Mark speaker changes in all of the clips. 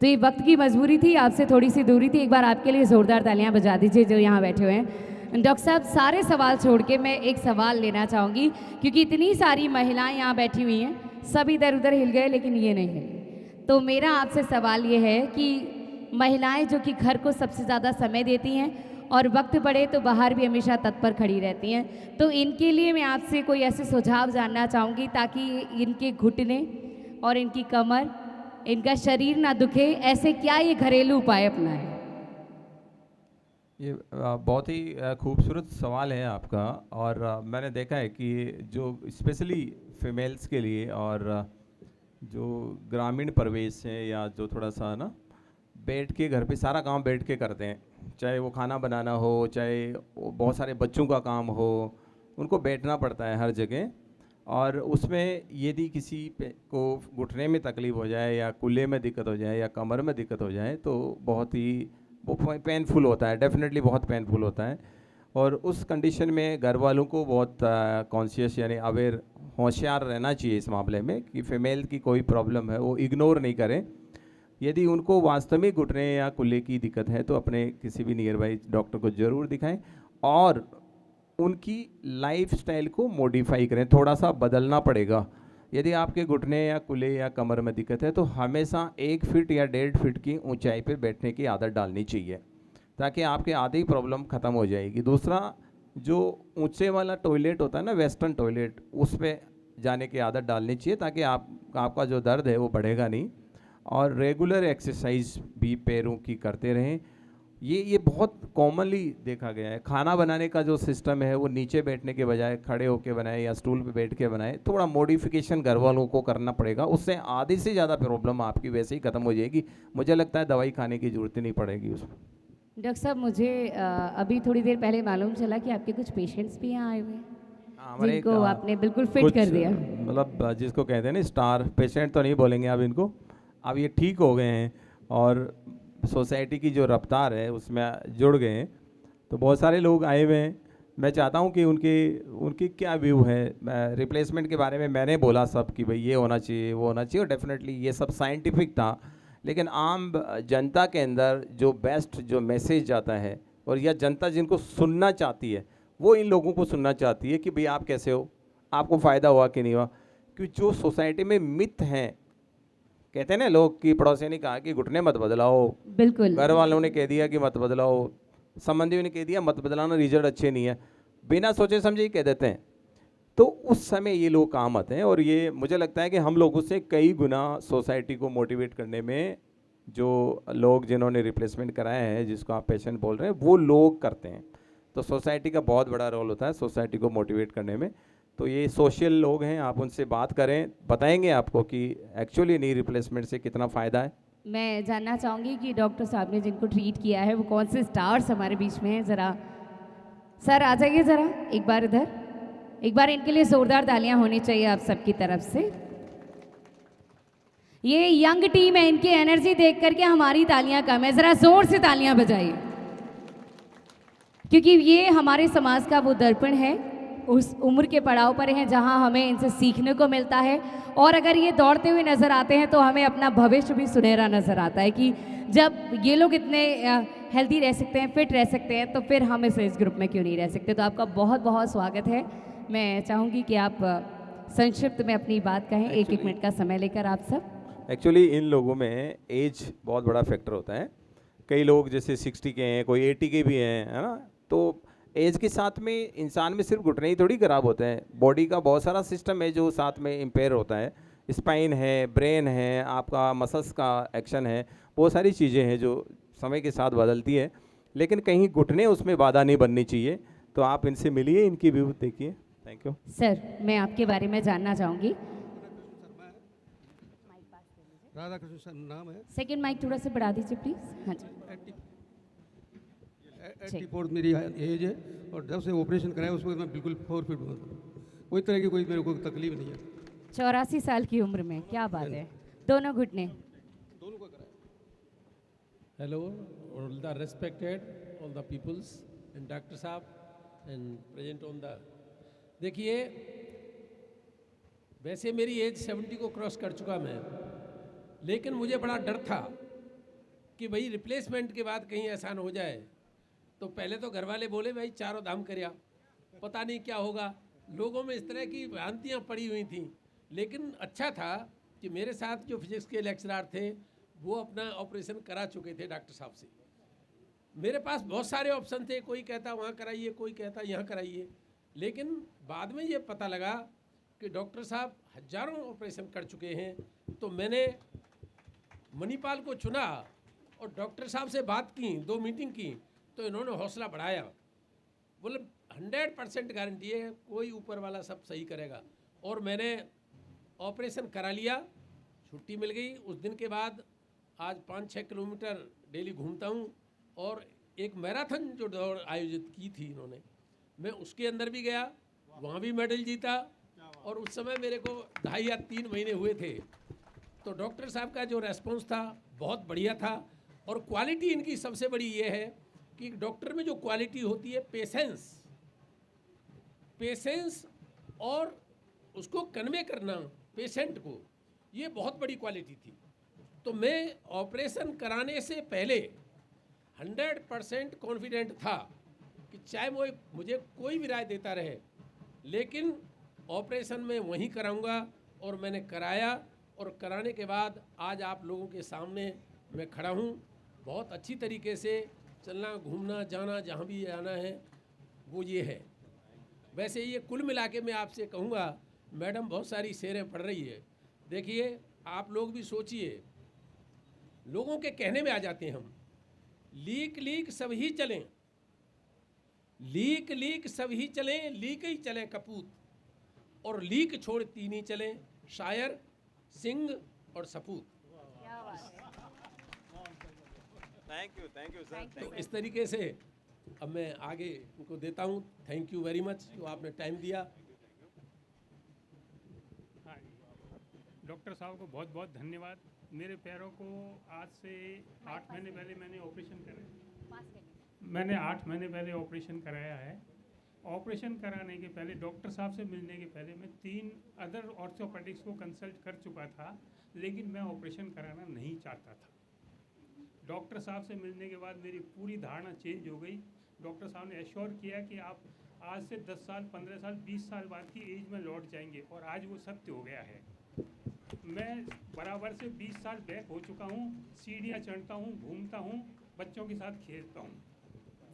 Speaker 1: तो ये वक्त की मजबूरी थी, आपसे थोड़ी सी दूरी थी। एक बार आपके लिए ज़ोरदार तालियां बजा दीजिए जो यहाँ बैठे हुए हैं। डॉक्टर साहब, सारे सवाल छोड़ के मैं एक सवाल लेना चाहूँगी, क्योंकि इतनी सारी महिलाएं यहाँ बैठी हुई हैं, सब इधर उधर हिल गए लेकिन ये नहीं हिली। तो मेरा आपसे सवाल ये है कि महिलाएं जो कि घर को सबसे ज़्यादा समय देती हैं और वक्त पड़े तो बाहर भी हमेशा तत्पर खड़ी रहती हैं, तो इनके लिए मैं आपसे कोई ऐसे सुझाव जानना चाहूँगी ताकि इनके घुटने और इनकी कमर, इनका शरीर ना दुखे, ऐसे क्या ये घरेलू उपाय अपनाएं?
Speaker 2: ये बहुत ही खूबसूरत सवाल है आपका। और मैंने देखा है कि जो स्पेशली फीमेल्स के लिए और जो ग्रामीण परिवेश है या जो थोड़ा सा ना बैठ के घर पे सारा काम बैठ के करते हैं, चाहे वो खाना बनाना हो, चाहे वो बहुत सारे बच्चों का काम हो, उनको बैठना पड़ता है हर जगह। और उसमें यदि किसी पे को घुटने में तकलीफ़ हो जाए या कूल्हे में दिक्कत हो जाए या कमर में दिक्कत हो जाए तो बहुत ही वो पेनफुल होता है, डेफिनेटली बहुत पेनफुल होता है। और उस कंडीशन में घर वालों को बहुत कॉन्शियस यानी अवेयर, होशियार रहना चाहिए इस मामले में कि फीमेल की कोई प्रॉब्लम है वो इग्नोर नहीं करें। यदि उनको वास्तविक घुटने या कूल्हे की दिक्कत है तो अपने किसी भी नियर बाई डॉक्टर को ज़रूर दिखाएं और उनकी लाइफस्टाइल को मॉडिफाई करें, थोड़ा सा बदलना पड़ेगा। यदि आपके घुटने या कूल्हे या कमर में दिक्कत है तो हमेशा 1 फीट या 1.5 फीट की ऊंचाई पर बैठने की आदत डालनी चाहिए, ताकि आपके आधी प्रॉब्लम ख़त्म हो जाएगी। दूसरा, जो ऊंचे वाला टॉयलेट होता है ना, वेस्टर्न टॉयलेट, उस पर जाने की आदत डालनी चाहिए ताकि आपका जो दर्द है वो बढ़ेगा नहीं। और रेगुलर एक्सरसाइज भी पैरों की करते रहें। ये बहुत कॉमनली देखा गया है। खाना बनाने का जो सिस्टम है वो नीचे बैठने के बजाय खड़े होकर बनाए या स्टूल पे बैठ के बनाए, थोड़ा मॉडिफिकेशन घर वालों को करना पड़ेगा, उससे आधी से ज़्यादा प्रॉब्लम आपकी वैसे ही ख़त्म हो जाएगी। मुझे लगता है दवाई खाने की ज़रूरत ही नहीं पड़ेगी उसमें।
Speaker 1: डॉक्टर साहब, मुझे अभी थोड़ी देर पहले मालूम चला कि आपके कुछ पेशेंट्स भी यहाँ आए हुए हैं
Speaker 2: हाँ, हमारे एक
Speaker 1: जिनको आपने बिल्कुल फिट कर
Speaker 2: कुछ
Speaker 1: दिया।
Speaker 2: मतलब जिसको कहते हैं ना स्टार पेशेंट तो नहीं बोलेंगे अब इनको, अब ये ठीक हो गए हैं और सोसाइटी की जो रफ्तार है उसमें जुड़ गए हैं। तो बहुत सारे लोग आए हुए हैं। मैं चाहता हूँ कि उनकी उनकी क्या व्यू है रिप्लेसमेंट के बारे में। मैंने बोला सब कि भाई ये होना चाहिए वो होना चाहिए, और डेफिनेटली ये सब साइंटिफिक था, लेकिन आम जनता के अंदर जो बेस्ट जो मैसेज जाता है और या जनता जिनको सुनना चाहती है वो इन लोगों को सुनना चाहती है कि भाई आप कैसे हो, आपको फ़ायदा हुआ कि नहीं हुआ। क्योंकि जो सोसाइटी में मिथ हैं, कहते हैं ना लोग कि पड़ोसी ने कहा कि घुटने मत बदलाओ,
Speaker 1: बिल्कुल।
Speaker 2: घर वालों ने कह दिया कि मत बदलाओ, संबंधियों ने कह दिया मत बदलाना, रिजल्ट अच्छे नहीं है, बिना सोचे समझे ही कह देते हैं। तो उस समय ये लोग काम आते हैं। और ये मुझे लगता है कि हम लोगों से कई गुना सोसाइटी को मोटिवेट करने में जो लोग जिन्होंने रिप्लेसमेंट कराए हैं, जिसको आप पेशेंट बोल रहे हैं, वो लोग करते हैं। तो सोसाइटी का बहुत बड़ा रोल होता है सोसाइटी को मोटिवेट करने में। तो ये सोशल लोग हैं, आप उनसे बात करें, बताएंगे आपको कि एक्चुअली नी रिप्लेसमेंट से कितना फ़ायदा है।
Speaker 1: मैं जानना चाहूँगी कि डॉक्टर साहब ने जिनको ट्रीट किया है वो कौन से स्टार्स हमारे बीच में हैं। ज़रा सर आ जाइए, ज़रा एक बार इधर, एक बार इनके लिए ज़ोरदार तालियां होनी चाहिए आप सबकी तरफ से। ये यंग टीम है, इनकी एनर्जी देख करके हमारी तालियां कम है, ज़रा ज़ोर से तालियां बजाइए, क्योंकि ये हमारे समाज का वो दर्पण है, उस उम्र के पड़ाव पर हैं जहां हमें इनसे सीखने को मिलता है। और अगर ये दौड़ते हुए नज़र आते हैं तो हमें अपना भविष्य भी सुनहरा नज़र आता है कि जब ये लोग इतने हेल्दी रह सकते हैं, फिट रह सकते हैं, तो फिर हम इस ग्रुप में क्यों नहीं रह सकते। तो आपका बहुत बहुत स्वागत है। मैं चाहूँगी कि आप संक्षिप्त में अपनी बात कहें, एक एक मिनट का समय लेकर आप सब।
Speaker 2: एक्चुअली इन लोगों में एज बहुत बड़ा फैक्टर होता है। कई लोग जैसे 60 के हैं, कोई 80 के भी हैं, है ना। तो एज के साथ में इंसान में सिर्फ घुटने ही थोड़ी ख़राब होते हैं, बॉडी का बहुत सारा सिस्टम है जो साथ में इम्पेयर होता है। स्पाइन है, ब्रेन है, आपका मसल्स का एक्शन है, बहुत सारी चीज़ें हैं जो समय के साथ बदलती है। लेकिन कहीं घुटने उसमें बाधा नहीं बननी चाहिए। तो आप इनसे मिलिए, इनकी व्यू देखिए। Thank you
Speaker 1: sir. मैं आपके बारे में जानना चाहूँगी।
Speaker 3: राधा कृष्ण सर नाम है।
Speaker 1: सेकंड माइक थोड़ा सा बढ़ा दीजिए प्लीज़। हाँ जी।
Speaker 3: 84 मेरी एज है और जब से ऑपरेशन कराया उस वक्त मैं बिल्कुल 4 फीट हूँ। कोई तरह की कोई मेरे को तकलीफ नहीं है।
Speaker 1: 84 साल की उम्र में, क्या बात है। दोनों घुटने
Speaker 3: दोनों का कराया।
Speaker 4: Hello, all the respected, all the peoples and Dr. साहब and present on the। देखिए, वैसे मेरी एज 70 को क्रॉस कर चुका मैं, लेकिन मुझे बड़ा डर था कि भाई रिप्लेसमेंट के बाद कहीं ऐसा न हो जाए। तो पहले तो घर वाले बोले भाई चारों धाम करया, पता नहीं क्या होगा, लोगों में इस तरह की भ्रांतियाँ पड़ी हुई थी। लेकिन अच्छा था कि मेरे साथ जो फिजिक्स के लेक्चरर थे वो अपना ऑपरेशन करा चुके थे डॉक्टर साहब से। मेरे पास बहुत सारे ऑप्शन थे, कोई कहता वहाँ कराइए, कोई कहता यहाँ कराइए, लेकिन बाद में ये पता लगा कि डॉक्टर साहब हजारों ऑपरेशन कर चुके हैं। तो मैंने मणिपाल को चुना और डॉक्टर साहब से बात की, 2 मीटिंग की, तो इन्होंने हौसला बढ़ाया, बोले 100% गारंटी है, कोई ऊपर वाला सब सही करेगा। और मैंने ऑपरेशन करा लिया, छुट्टी मिल गई। उस दिन के बाद आज 5-6 किलोमीटर डेली घूमता हूँ। और एक मैराथन जो दौड़ आयोजित की थी इन्होंने, मैं उसके अंदर भी गया, वहाँ भी मेडल जीता। और उस समय मेरे को 2.5 या 3 महीने हुए थे। तो डॉक्टर साहब का जो रेस्पॉन्स था बहुत बढ़िया था। और क्वालिटी इनकी सबसे बड़ी ये है कि डॉक्टर में जो क्वालिटी होती है पेशेंस और उसको कन्वे करना पेशेंट को, ये बहुत बड़ी क्वालिटी थी। तो मैं ऑपरेशन कराने से पहले 100% कॉन्फिडेंट था कि चाहे वो मुझे कोई भी राय देता रहे, लेकिन ऑपरेशन में वहीं कराऊंगा। और मैंने कराया, और कराने के बाद आज आप लोगों के सामने मैं खड़ा हूँ। बहुत अच्छी तरीके से चलना, घूमना, जाना, जहाँ भी जाना है वो ये है। वैसे ये कुल मिला के मैं आपसे कहूँगा, मैडम बहुत सारी शेरें पढ़ रही है। देखिए आप लोग भी सोचिए, लोगों के कहने में आ जाते हैं हम, लीक सब ही चलें, लीक सब ही चलें, लीक ही चलें कपूत, और लीक छोड़ तीन ही चलें, शायर, सिंह और सपूत।
Speaker 2: Thank you sir.
Speaker 4: तो इस तरीके से अब मैं आगे उनको देता हूँ। थैंक यू वेरी मच जो आपने टाइम दिया।
Speaker 5: हाँ, डॉक्टर साहब को बहुत बहुत धन्यवाद। मेरे पैरों को आज से 8 महीने पहले मैंने ऑपरेशन कराया। मैंने 8 महीने पहले ऑपरेशन कराया है। ऑपरेशन कराने के पहले डॉक्टर साहब से मिलने के पहले मैं 3 अदर ऑर्थोपेडिक्स को कंसल्ट कर चुका था, लेकिन मैं ऑपरेशन कराना नहीं चाहता था। डॉक्टर साहब से मिलने के बाद मेरी पूरी धारणा चेंज हो गई। डॉक्टर साहब ने एश्योर किया कि आप आज से 10 साल, 15 साल, 20 साल बाद की एज में लौट जाएंगे, और आज वो सत्य हो गया है। मैं बराबर से 20 साल बैक हो चुका हूँ, सीढ़ियाँ चढ़ता हूँ, घूमता हूँ, बच्चों के साथ खेलता हूँ।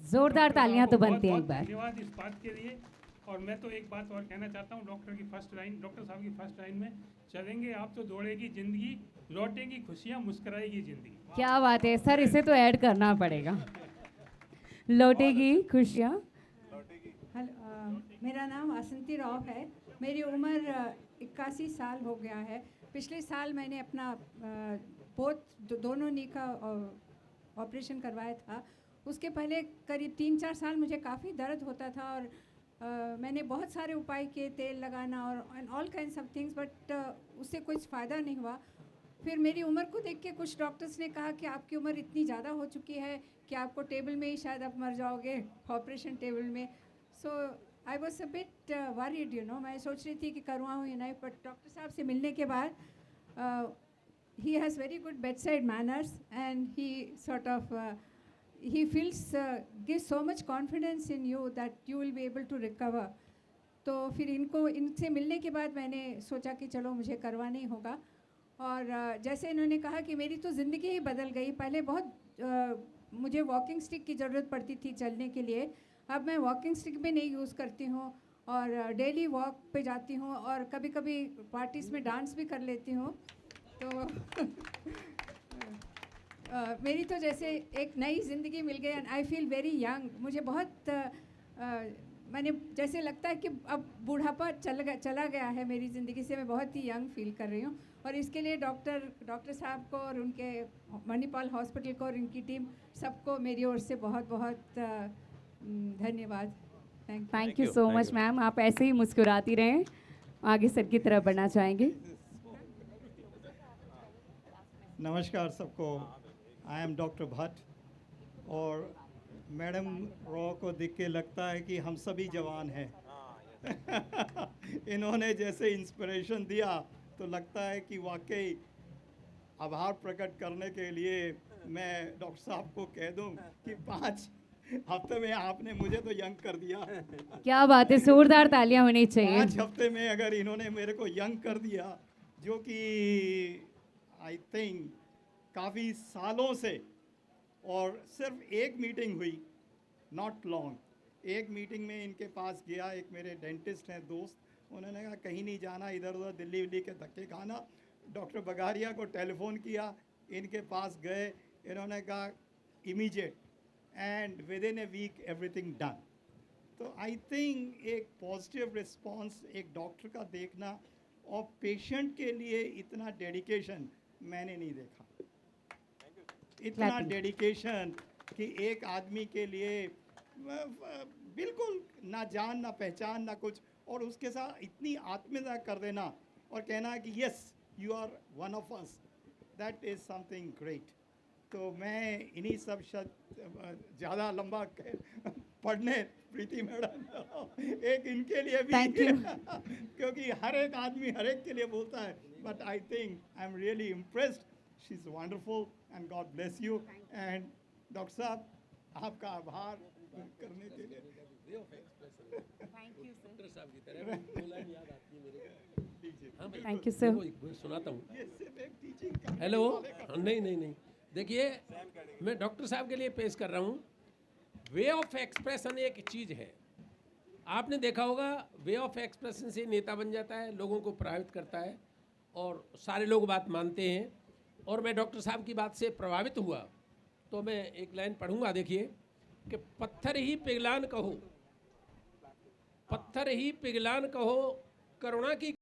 Speaker 1: जोरदार तालियां तो बनती हैं एक बार।
Speaker 5: धन्यवाद इस बात के लिए। और मैं तो एक बात और कहना चाहता हूँ, डॉक्टर साहब की फर्स्ट लाइन में, चलेंगे आप तो दौड़ेगी जिंदगी, लौटेगी खुशियाँ, मुस्कुराएगी जिंदगी।
Speaker 1: क्या बात है सर, इसे तो ऐड करना पड़ेगा। लौटेगी खुशियाँ।
Speaker 6: हेलो, मेरा नाम वासंती राव है। मेरी उम्र 81 साल हो गया है। पिछले साल मैंने अपना दोनों नी का ऑपरेशन करवाया था। उसके पहले करीब 3-4 साल मुझे काफ़ी दर्द होता था, और मैंने बहुत सारे उपाय किए, तेल लगाना और all kinds of things, but उससे कुछ फ़ायदा नहीं हुआ। फिर मेरी उम्र को देख के कुछ डॉक्टर्स ने कहा कि आपकी उम्र इतनी ज़्यादा हो चुकी है कि आपको टेबल में ही शायद आप मर जाओगे, ऑपरेशन टेबल में। So I was a bit worried, you know. मैं सोच रही थी कि करवाऊँ या नहीं, बट डॉक्टर साहब से मिलने के बाद he has very good bedside manners, and he sort of he feels gives so much confidence in you that you will be able to recover. तो फिर इनसे मिलने के बाद मैंने सोचा कि चलो मुझे करवाना ही होगा। और जैसे इन्होंने कहा कि मेरी तो ज़िंदगी ही बदल गई। पहले बहुत मुझे वॉकिंग स्टिक की ज़रूरत पड़ती थी चलने के लिए, अब मैं वॉकिंग स्टिक भी नहीं यूज़ करती हूँ, और डेली वॉक पे जाती हूँ, और कभी कभी पार्टीज़ में डांस भी कर लेती हूँ। तो मेरी तो जैसे एक नई ज़िंदगी मिल गई, and I feel very young. मुझे बहुत मैंने जैसे लगता है कि अब बुढ़ापा चला गया है मेरी ज़िंदगी से। मैं बहुत ही यंग फील कर रही हूँ, और इसके लिए डॉक्टर साहब को और उनके मणिपाल हॉस्पिटल को और इनकी टीम सबको मेरी ओर से बहुत बहुत धन्यवाद।
Speaker 1: Thank you so much ma'am. आप ऐसे ही मुस्कुराती रहें। आगे सर की तरफ बढ़ना चाहेंगे।
Speaker 7: नमस्कार सबको। आई एम डॉक्टर भट्ट, और मैडम रॉ को देख के लगता है कि हम सभी जवान हैं। इन्होंने जैसे इंस्पिरेशन दिया तो लगता है कि वाकई आभार प्रकट करने के लिए मैं डॉक्टर साहब को कह दूं कि 5 हफ्ते में आपने मुझे तो यंग कर दिया।
Speaker 1: क्या बात है, जोरदार तालियां होनी चाहिए।
Speaker 7: 5 हफ्ते में अगर इन्होंने मेरे को यंग कर दिया, जो कि आई थिंक काफ़ी सालों से, और सिर्फ एक मीटिंग हुई, नॉट लॉन्ग, एक मीटिंग में इनके पास गया, एक मेरे डेंटिस्ट हैं दोस्त, उन्होंने कहा कहीं नहीं जाना, इधर उधर दिल्ली विल्ली के धक्के खाना। डॉक्टर बगारिया को टेलीफोन किया, इनके पास गए, इन्होंने कहा immediate, and within a week everything done. तो आई थिंक एक पॉजिटिव रिस्पांस एक डॉक्टर का देखना और पेशेंट के लिए इतना डेडिकेशन मैंने नहीं देखा। इतना
Speaker 1: Clapping.
Speaker 7: डेडिकेशन कि एक आदमी के लिए बिल्कुल ना जान ना पहचान ना कुछ, और उसके साथ इतनी आत्मीयता कर देना और कहना कि yes you are one of us, that is something great. तो मैं इन्हीं सब ज़्यादा लंबा पढ़ने प्रीति मैडम एक इनके लिए भी
Speaker 1: Thank you.
Speaker 7: क्योंकि हर एक आदमी हर एक के लिए बोलता है, but I think I am really impressed, she is wonderful and God bless you. And doctor साहब आपका आभार करने के लिए
Speaker 4: डॉक्टर साहब की तरह वो लाइन याद आती है मेरे को। हाँ भाई,
Speaker 1: थैंक यू सर।
Speaker 4: देखो, एक सुनाता हूँ।
Speaker 7: ये सिर्फ एक टीचिंग
Speaker 4: हेलो, नहीं नहीं नहीं, देखिए मैं डॉक्टर साहब के लिए पेश कर रहा हूँ। वे ऑफ एक्सप्रेशन एक चीज़ है, आपने देखा होगा, वे ऑफ एक्सप्रेशन से नेता बन जाता है, लोगों को प्रभावित करता है और सारे लोग बात मानते हैं। और मैं डॉक्टर साहब की बात से प्रभावित हुआ, तो मैं एक लाइन पढ़ूंगा, देखिए कि पत्थर ही पिघलान कहो, पत्थर ही पिघलान कहो, करुणा की